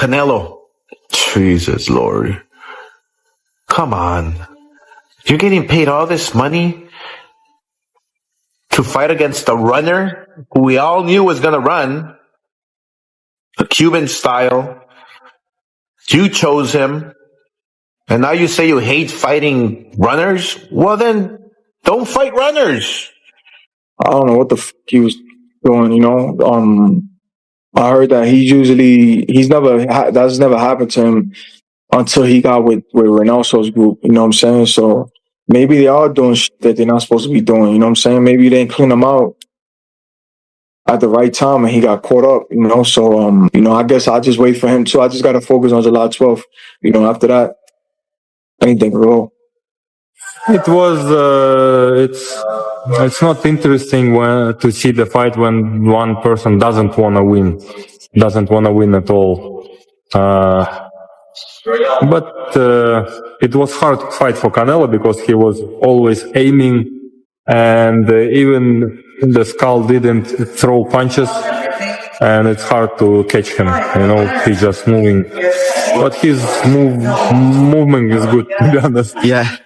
Canelo. Jesus, Lord. Come on. You're getting paid all this money to fight against a runner who we all knew was going to run, a Cuban style. You chose him. And now you say you hate fighting runners? Well, then don't fight runners. I don't know what the fuck he was doing, you know. I heard that that's never happened to him until he got with Reynoso's group, you know what I'm saying? So maybe they are doing shit that they're not supposed to be doing, you know what I'm saying? Maybe they didn't clean him out at the right time and he got caught up, you know? So, I guess I'll just wait for him too. I just got to focus on July 12th, after that, anything will go. It was, it's not interesting to see the fight when one person doesn't want to win at all. But it was hard to fight for Canelo because he was always aiming, and even the skull didn't throw punches, and it's hard to catch him. He's just moving, but his movement is good, to be honest. Yeah.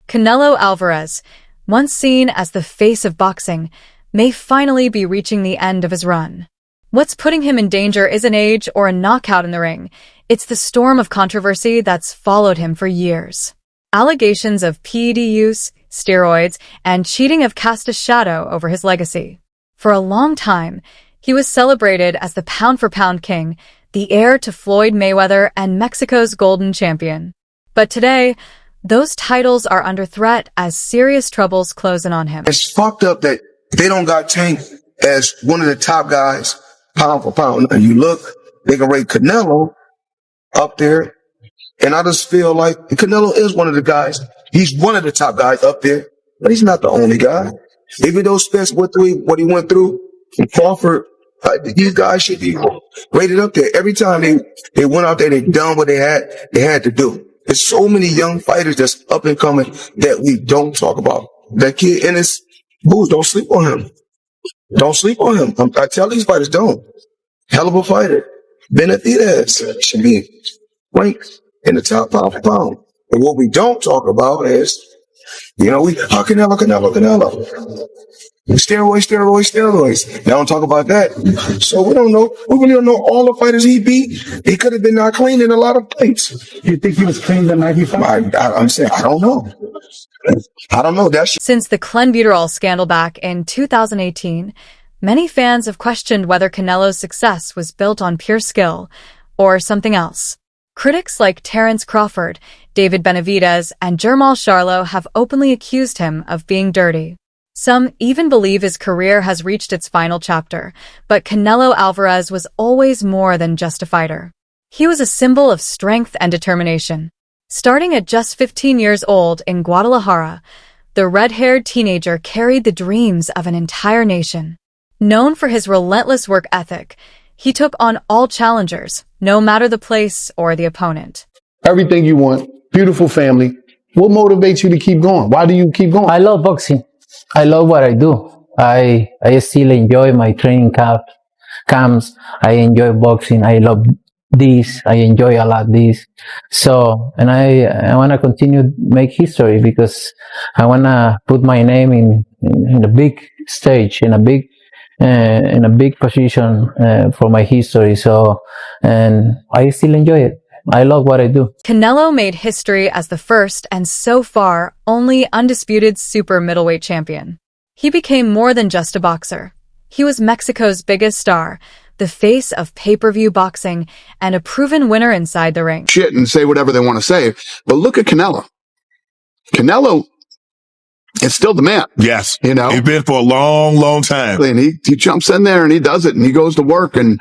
Canelo Alvarez, once seen as the face of boxing, may finally be reaching the end of his run. What's putting him in danger isn't age or a knockout in the ring. It's the storm of controversy that's followed him for years. Allegations of PED use, steroids, and cheating have cast a shadow over his legacy. For a long time, he was celebrated as the pound-for-pound king, the heir to Floyd Mayweather and Mexico's golden champion. But today, those titles are under threat as serious troubles close in on him. It's fucked up that they don't got Tank as one of the top guys, pound for pound. And you look, they can rate Canelo up there. And I just feel like Canelo is one of the guys. He's one of the top guys up there, but he's not the only guy. Even though Spence went through what he went through, and Crawford, these guys should be rated up there. Every time they went out there, they done what they had to do. There's so many young fighters that's up and coming that we don't talk about. That kid Ennis, Booze, don't sleep on him. Don't sleep on him. I tell these fighters, don't. Hell of a fighter. Benavidez should be ranked in the top pound for pound. And what we don't talk about is, Canelo. Steroids. They don't talk about that. So we don't know. We really don't know all the fighters he beat. He could have been not clean in a lot of fights. You think he was clean the night he fought? I'm saying, I don't know. Since the clenbuterol scandal back in 2018, many fans have questioned whether Canelo's success was built on pure skill or something else. Critics like Terence Crawford, David Benavidez, and Jermall Charlo have openly accused him of being dirty. Some even believe his career has reached its final chapter, but Canelo Alvarez was always more than just a fighter. He was a symbol of strength and determination. Starting at just 15 years old in Guadalajara, the red-haired teenager carried the dreams of an entire nation. Known for his relentless work ethic, he took on all challengers, no matter the place or the opponent. Everything you want, beautiful family. What motivates you to keep going? Why do you keep going? I love boxing. I love what I do. I still enjoy my training camps. I enjoy boxing. I love this. I enjoy a lot this. So, and I want to continue make history because I want to put my name in a big stage, in a big position for my history. So, and I still enjoy it. I love what I do. Canelo made history as the first and so far only undisputed super middleweight champion. He became more than just a boxer. He was Mexico's biggest star, the face of pay-per-view boxing, and a proven winner inside the ring. Shit and say whatever they want to say, but look at Canelo. Canelo is still the man. Yes. He's been for a long, long time. And he jumps in there and he does it and he goes to work, and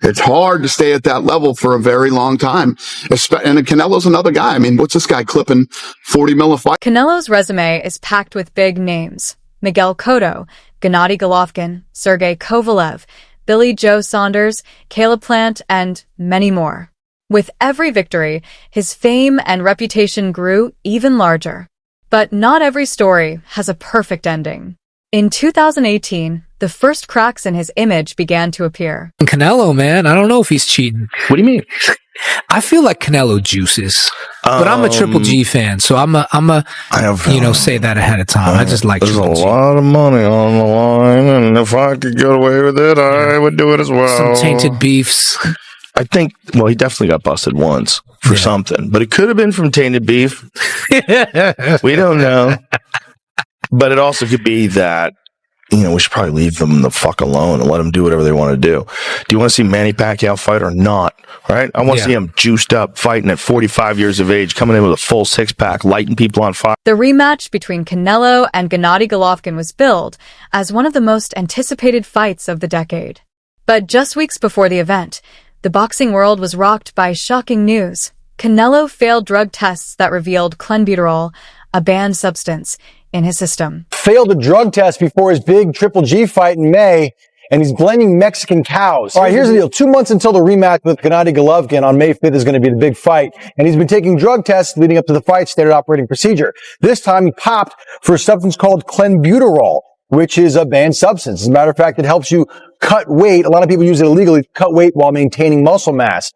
it's hard to stay at that level for a very long time. And Canelo's another guy. I mean, what's this guy clipping 40 mil a fight? Canelo's resume is packed with big names. Miguel Cotto, Gennady Golovkin, Sergey Kovalev, Billy Joe Saunders, Caleb Plant, and many more. With every victory, his fame and reputation grew even larger. But not every story has a perfect ending. In 2018, the first cracks in his image began to appear. Canelo, man, I don't know if he's cheating. What do you mean? I feel like Canelo juices, but I'm a Triple G fan, so I'm a say that ahead of time. I just like There's Triple a G. lot of money on the line, and if I could get away with it, I would do it as well. Some tainted beefs. I think, well, he definitely got busted once for something, but it could have been from tainted beef. We don't know. But it also could be that, we should probably leave them the fuck alone and let them do whatever they want to do. Do you want to see Manny Pacquiao fight or not? Right? I want to see him juiced up, fighting at 45 years of age, coming in with a full six-pack, lighting people on fire. The rematch between Canelo and Gennady Golovkin was billed as one of the most anticipated fights of the decade. But just weeks before the event, the boxing world was rocked by shocking news. Canelo failed drug tests that revealed clenbuterol, a banned substance, in his system. Failed a drug test before his big Triple G fight in May, and he's blending Mexican cows. All right, here's the deal. 2 months until the rematch with Gennady Golovkin on May 5th is going to be the big fight, and he's been taking drug tests leading up to the fight, standard operating procedure. This time he popped for a substance called clenbuterol, which is a banned substance. As a matter of fact, it helps you cut weight. A lot of people use it illegally to cut weight while maintaining muscle mass.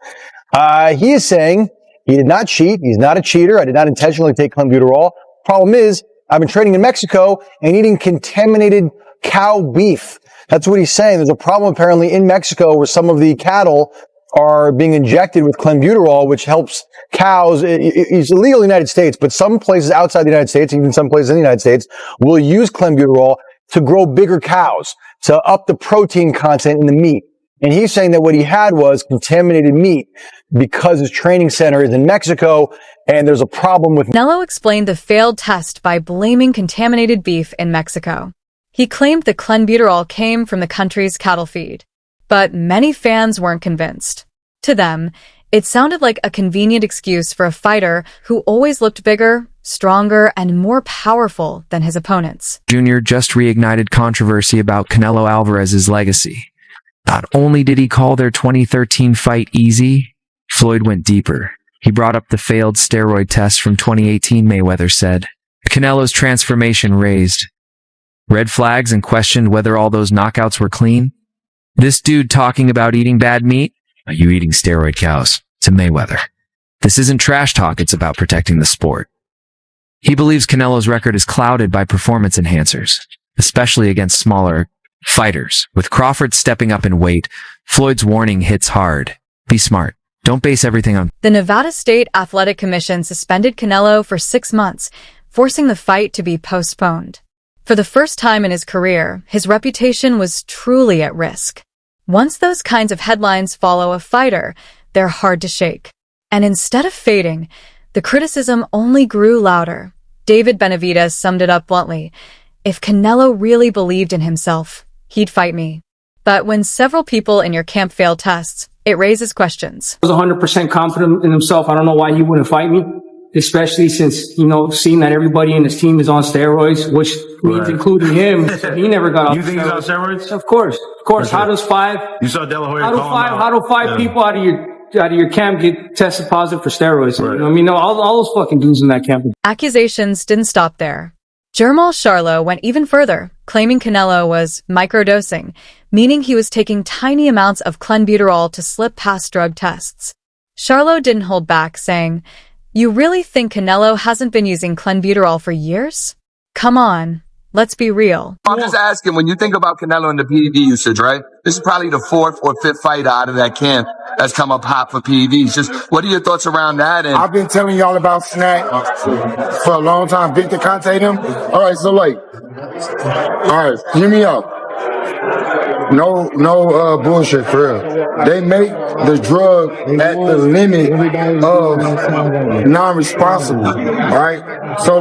He is saying he did not cheat. He's not a cheater. I did not intentionally take clenbuterol. Problem is, I've been training in Mexico and eating contaminated cow beef. That's what he's saying. There's a problem apparently in Mexico where some of the cattle are being injected with clenbuterol, which helps cows. It's illegal in the United States, but some places outside the United States, even some places in the United States, will use clenbuterol to grow bigger cows, to up the protein content in the meat. And he's saying that what he had was contaminated meat because his training center is in Mexico and there's a problem with... Canelo explained the failed test by blaming contaminated beef in Mexico. He claimed the clenbuterol came from the country's cattle feed. But many fans weren't convinced. To them, it sounded like a convenient excuse for a fighter who always looked bigger, stronger, and more powerful than his opponents. Jr. just reignited controversy about Canelo Alvarez's legacy. Not only did he call their 2013 fight easy, Floyd went deeper. He brought up the failed steroid test from 2018, Mayweather said. Canelo's transformation raised red flags and questioned whether all those knockouts were clean. This dude talking about eating bad meat? Are you eating steroid cows? To Mayweather. This isn't trash talk, it's about protecting the sport. He believes Canelo's record is clouded by performance enhancers, especially against smaller fighters. With Crawford stepping up in weight, Floyd's warning hits hard. Be smart. Don't base everything on... The Nevada State Athletic Commission suspended Canelo for 6 months, forcing the fight to be postponed. For the first time in his career, his reputation was truly at risk. Once those kinds of headlines follow a fighter, they're hard to shake. And instead of fading, the criticism only grew louder. David Benavidez summed it up bluntly. If Canelo really believed in himself, he'd fight me. But when several people in your camp fail tests, it raises questions. I was 100% confident in himself. I don't know why he wouldn't fight me, especially since, seeing that everybody in his team is on steroids, which means including him. He never got off. You think he's on steroids? Of course. How does five? You saw De La Hoya How do five people out of your camp get tested positive for steroids? Right. All those fucking dudes in that camp. Accusations didn't stop there. Jermall Charlo went even further, claiming Canelo was microdosing, meaning he was taking tiny amounts of clenbuterol to slip past drug tests. Charlo didn't hold back, saying, "You really think Canelo hasn't been using clenbuterol for years? Come on, let's be real." I'm just asking, when you think about Canelo and the PED usage, right? This is probably the 4th or 5th fighter out of that camp that's come up hot for PEDs. Just what are your thoughts around that? And I've been telling y'all about Snack for a long time. Victor Conte them. All right, so all right, hear me out. No bullshit for real. They make the drug at the limit of non-responsible, right? So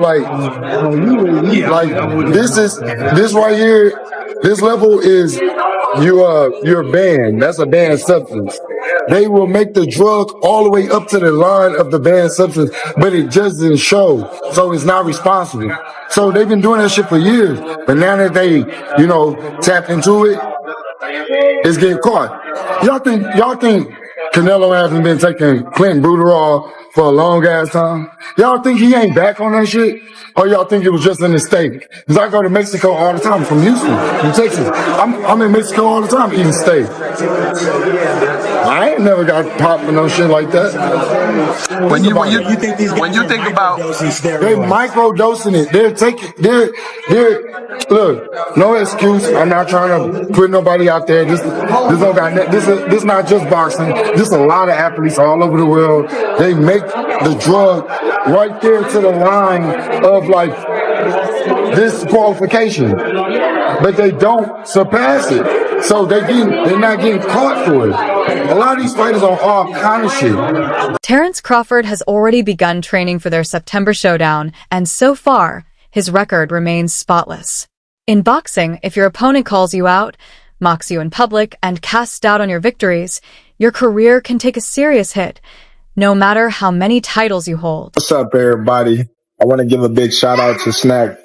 this right here, this level is you're banned. That's a banned substance. They will make the drug all the way up to the line of the banned substance, but it just doesn't show. So it's not responsible. So they've been doing that shit for years. But now that they, tapped into it, it's getting caught. Y'all think Canelo hasn't been taking clenbuterol for a long ass time? Y'all think he ain't back on that shit? Or y'all think it was just in the steak? Because I go to Mexico all the time, from Houston, from Texas. I'm in Mexico all the time eating steak. I ain't never got popped for no shit like that. When you think about they micro-dosing it. Look, no excuse. I'm not trying to put nobody out there. This is not just boxing. This a lot of athletes all over the world. They make the drug right there to the line of like disqualification, but they don't surpass it. So they're not getting caught for it. A lot of these fighters are all kind of shit. Terence Crawford has already begun training for their September showdown, and so far, his record remains spotless. In boxing, if your opponent calls you out, mocks you in public, and casts doubt on your victories, your career can take a serious hit, no matter how many titles you hold. What's up, everybody? I want to give a big shout out to Snack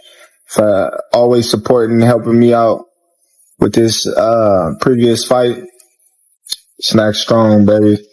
for always supporting and helping me out with this previous fight. Snack strong, baby.